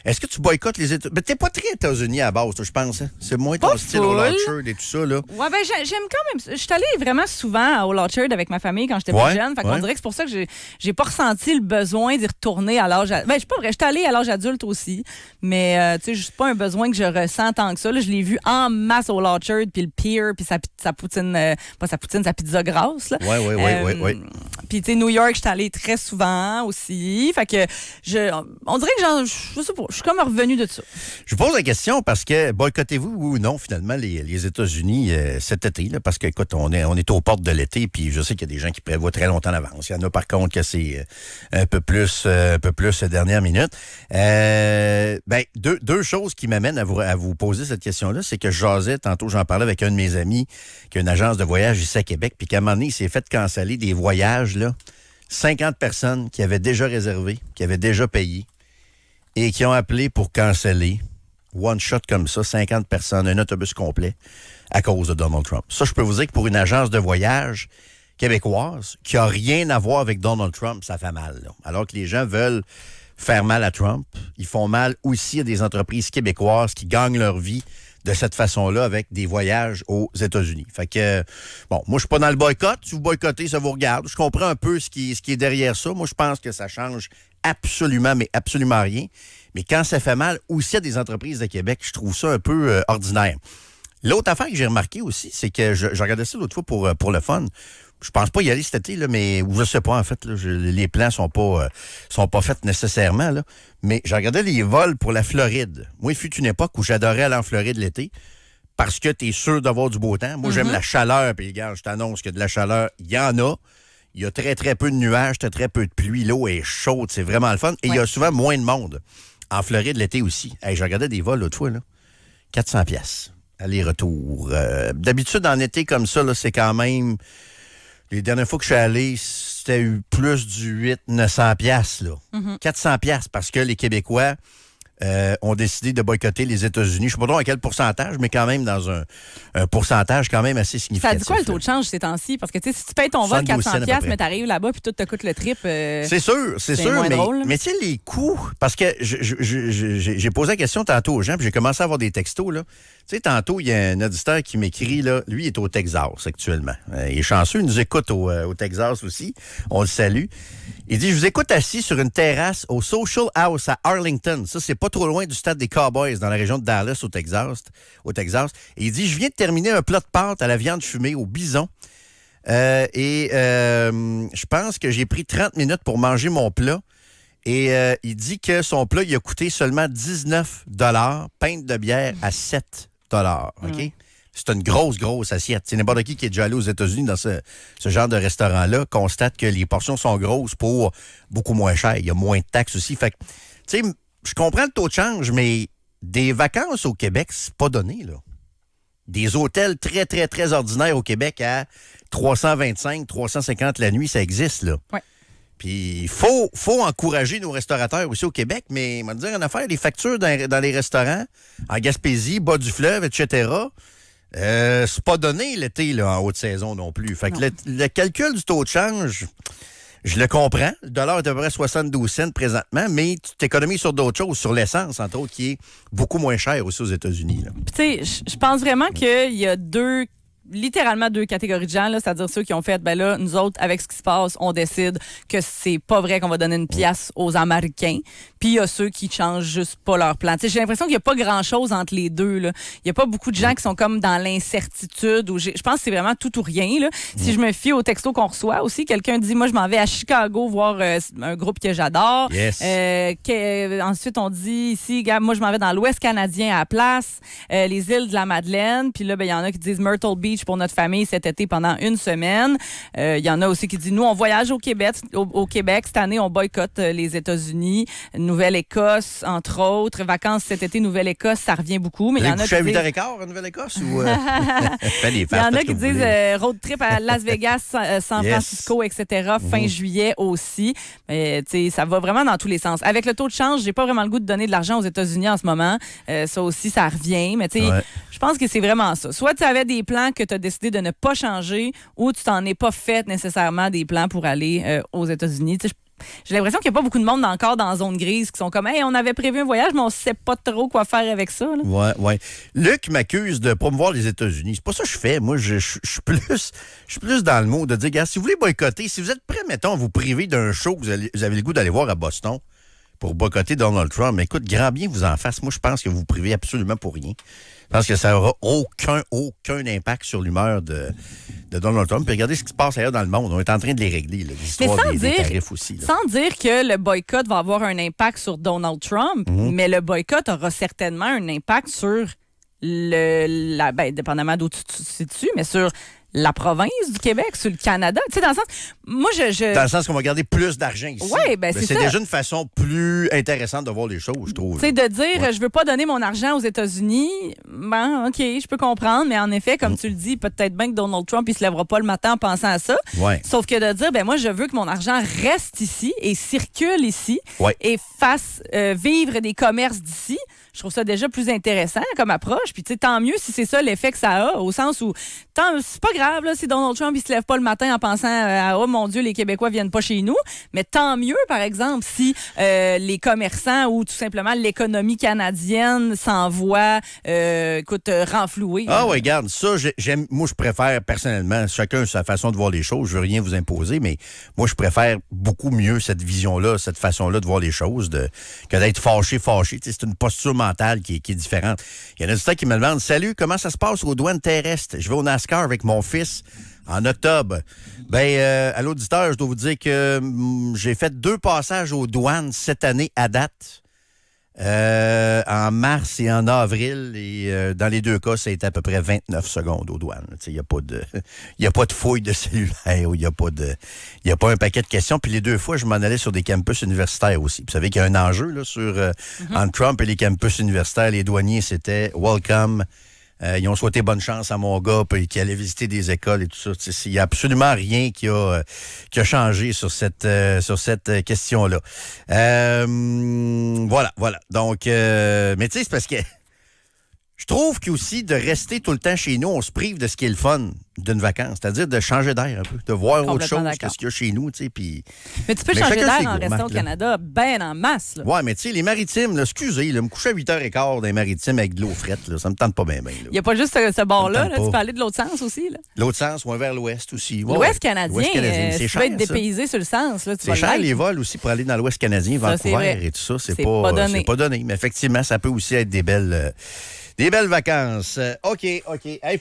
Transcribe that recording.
Est-ce que tu boycottes les États-Unis? Mais t'es pas très États-Unis à la base, toi, je pense. Hein? C'est moins ton Pas style au full. Orchard et tout ça, là. Ouais, ben j'aime quand même. Je suis allée vraiment souvent au Orchard avec ma famille quand j'étais plus jeune. Fait qu'on dirait que c'est pour ça que j'ai pas ressenti le besoin d'y retourner à l'âge. Ben, je suis pas vrai. J'étais allée à l'âge adulte aussi. Mais, tu sais, c'est pas un besoin que je ressens tant que ça. Là, je l'ai vu en masse au Orchard, puis le pier, puis sa poutine. Pas sa poutine, sa pizza grasse, là. Oui. Puis, tu sais, New York, j'étais allée très souvent aussi. Fait que, on dirait que je sais pas, je suis comme revenue de ça. Je vous pose la question parce que boycottez-vous ou non, finalement, les États-Unis cet été? Là, parce que, écoute, on est aux portes de l'été, puis je sais qu'il y a des gens qui prévoient très longtemps en avance. Il y en a, par contre, que c'est un peu plus dernière minute. Deux choses qui m'amènent à vous poser cette question-là, c'est que je jasais, tantôt, j'en parlais avec un de mes amis qui a une agence de voyage ici à Québec, puis qu'à un moment donné, il s'est fait canceller des voyages, là. 50 personnes qui avaient déjà réservé, qui avaient déjà payé et qui ont appelé pour canceller. One shot comme ça, 50 personnes, un autobus complet à cause de Donald Trump. Ça, je peux vous dire que pour une agence de voyage québécoise qui n'a rien à voir avec Donald Trump, ça fait mal. Là. Alors que les gens veulent faire mal à Trump, ils font mal aussi à des entreprises québécoises qui gagnent leur vie de cette façon-là avec des voyages aux États-Unis. Fait que, bon, moi, je suis pas dans le boycott. Si vous boycottez, ça vous regarde. Je comprends un peu ce qui est derrière ça. Moi, je pense que ça change absolument, mais absolument rien. Mais quand ça fait mal aussi à des entreprises de Québec, je trouve ça un peu ordinaire. L'autre affaire que j'ai remarqué aussi, c'est que je regardais ça l'autre fois pour le fun. Je pense pas y aller cet été, là, mais je sais pas, en fait. Là, les plans sont pas faits nécessairement. Là, mais je regardais les vols pour la Floride. Moi, il fut une époque où j'adorais aller en Floride l'été parce que tu es sûr d'avoir du beau temps. Moi, j'aime la chaleur. Puis, regarde, je t'annonce que de la chaleur, il y en a. Il y a très, très peu de nuages, très peu de pluie. L'eau est chaude. C'est vraiment le fun. Et il y a souvent moins de monde. En Floride l'été aussi. Hey, je regardais des vols l'autre fois, là. 400 piastres. Aller-retour. D'habitude, en été comme ça, là, c'est quand même... Les dernières fois que je suis allé, c'était eu plus du 800-900 piastres, là. 400 piastres parce que les Québécois ont décidé de boycotter les États-Unis. Je ne sais pas trop à quel pourcentage, mais quand même dans un pourcentage quand même assez significatif. Ça dit quoi le taux de change ces temps-ci? Parce que tu sais, si tu payes ton vol 400 piastres, mais tu arrives là-bas puis tout te coûte le trip. C'est sûr, mais tu sais, les coûts, parce que j'ai posé la question tantôt aux gens, puis j'ai commencé à avoir des textos, là. Tu sais, tantôt, il y a un auditeur qui m'écrit, là, lui, il est au Texas actuellement. Il est chanceux, il nous écoute au Texas aussi. On le salue. Il dit, je vous écoute assis sur une terrasse au Social House à Arlington. Ça, c'est pas trop loin du stade des Cowboys dans la région de Dallas, au Texas. Et il dit, je viens de terminer un plat de pâtes à la viande fumée au bison. Je pense que j'ai pris 30 minutes pour manger mon plat. Et il dit que son plat, il a coûté seulement 19 $, pinte de bière à 7 $. OK? C'est une grosse assiette. C'est n'importe qui est déjà allé aux États-Unis dans ce genre de restaurant-là constate que les portions sont grosses pour beaucoup moins cher. Il y a moins de taxes aussi. Fait que, tu sais, je comprends le taux de change, mais des vacances au Québec, c'est pas donné, là. Des hôtels très, très, très ordinaires au Québec à 325, 350 la nuit, ça existe, là. Ouais. Puis il faut encourager nos restaurateurs aussi au Québec, mais on va dire en affaire, les factures dans les restaurants, en Gaspésie, bas du fleuve, etc., c'est pas donné l'été là, en haute saison non plus. Fait que le calcul du taux de change, je le comprends. Le dollar est à peu près 72 cents présentement, mais tu t'économises sur d'autres choses, sur l'essence, entre autres, qui est beaucoup moins cher aussi aux États-Unis. Tu sais, je pense vraiment qu'il y a littéralement deux catégories de gens, là, c'est-à-dire ceux qui ont fait, ben là, nous autres, avec ce qui se passe, on décide que c'est pas vrai qu'on va donner une pièce aux Américains. Puis il y a ceux qui changent juste pas leur plan. T'sais, j'ai l'impression qu'il n'y a pas grand-chose entre les deux. Il n'y a pas beaucoup de gens qui sont comme dans l'incertitude. Je pense que c'est vraiment tout ou rien. Là. Si je me fie au texto qu'on reçoit aussi, quelqu'un dit, moi, je m'en vais à Chicago voir un groupe que j'adore. Yes. Ensuite, on dit ici, moi, je m'en vais dans l'Ouest canadien à la place, les îles de la Madeleine. Puis là, ben, il y en a qui disent Myrtle Beach pour notre famille cet été pendant une semaine. Il y en a aussi qui disent, nous, on voyage au Québec. Au Québec, cette année, on boycotte les États-Unis. Nouvelle-Écosse, entre autres. Vacances cet été, Nouvelle-Écosse, ça revient beaucoup. Mais il y en a qui à disent... 8h15 en Nouvelle-Écosse? Ou, il y en a qui disent road trip à Las Vegas, San Francisco, etc. Fin juillet aussi. Mais, ça va vraiment dans tous les sens. Avec le taux de change, j'ai pas vraiment le goût de donner de l'argent aux États-Unis en ce moment. Ça aussi, ça revient. Mais je pense que c'est vraiment ça. Soit tu avais des plans que tu as décidé de ne pas changer ou tu t'en es pas fait nécessairement des plans pour aller aux États-Unis. J'ai l'impression qu'il n'y a pas beaucoup de monde encore dans la zone grise qui sont comme, hey, on avait prévu un voyage, mais on ne sait pas trop quoi faire avec ça. Là. Ouais. Luc m'accuse de promouvoir les États-Unis. C'est pas ça que je fais. Moi, je suis plus dans le mot de dire, gars, si vous voulez boycotter, si vous êtes prêts, mettons, à vous priver d'un show que vous avez le goût d'aller voir à Boston pour boycotter Donald Trump, écoute, grand bien vous en fasse. Moi, je pense que vous vous privez absolument pour rien. Je pense que ça n'aura aucun impact sur l'humeur de Donald Trump. Puis regardez ce qui se passe ailleurs dans le monde. On est en train de les régler, là, l'histoire des tarifs aussi. Là. Sans dire que le boycott va avoir un impact sur Donald Trump, mais le boycott aura certainement un impact sur dépendamment d'où tu te situes, mais sur la province du Québec, sur le Canada. Tu sais, dans le sens... Moi, Dans le sens qu'on va garder plus d'argent ici. Oui, ben c'est ça. C'est déjà une façon plus intéressante de voir les choses, je trouve. Tu sais, de dire, je veux pas donner mon argent aux États-Unis, ben, OK, je peux comprendre, mais en effet, comme tu le dis, peut-être bien que Donald Trump, il se lèvera pas le matin en pensant à ça. Ouais. Sauf que de dire, ben moi, je veux que mon argent reste ici et circule ici et fasse vivre des commerces d'ici. Je trouve ça déjà plus intéressant comme approche. Puis, tu sais, tant mieux si c'est ça l'effet que ça a, au sens où, c'est pas grave, là, si Donald Trump, il se lève pas le matin en pensant à, oh mon Dieu, les Québécois viennent pas chez nous. Mais tant mieux, par exemple, si les commerçants ou tout simplement l'économie canadienne s'envoie, renflouer. Ah oui, regarde, ça, j'aime. Moi, je préfère personnellement, chacun sa façon de voir les choses. Je veux rien vous imposer, mais moi, je préfère beaucoup mieux cette vision-là, cette façon-là de voir les choses, que d'être fâché. C'est une posture mentale qui est différente. Il y en a du temps qui me demandent, salut, comment ça se passe aux douanes terrestres? Je vais au NASCAR avec mon fils en octobre. À l'auditeur, je dois vous dire que j'ai fait 2 passages aux douanes cette année à date. En mars et en avril. Et dans les 2 cas, ça a été à peu près 29 secondes aux douanes. Il n'y a pas de fouille de cellulaire, il n'y a pas un paquet de questions. Puis les 2 fois, je m'en allais sur des campus universitaires aussi. Puis vous savez qu'il y a un enjeu là, entre Trump et les campus universitaires. Les douaniers, c'était « welcome ». Ils ont souhaité bonne chance à mon gars qui allait visiter des écoles et tout ça. Il n'y a absolument rien qui a changé sur cette question-là. Voilà. Donc, mais tu sais, c'est parce que je trouve qu'aussi de rester tout le temps chez nous, on se prive de ce qui est le fun d'une vacance, c'est-à-dire de changer d'air un peu, de voir autre chose que ce qu'il y a chez nous. Puis... Mais tu peux changer d'air en restant au Canada, ben en masse. Oui, mais tu sais, les maritimes, là, excusez, me coucher à 8h15 dans les maritimes avec de l'eau frette, là, ça me tente pas bien. Il n'y a pas juste ce bord-là, tu peux aller de l'autre sens aussi. L'autre sens, ou vers l'ouest aussi. L'ouest canadien, c'est tu cher, peux être dépaysé sur le sens. Là, c'est cher les vols aussi pour aller dans l'ouest canadien, Vancouver et tout ça. C'est pas donné. Mais effectivement, ça peut aussi être des belles vacances. OK. Hey,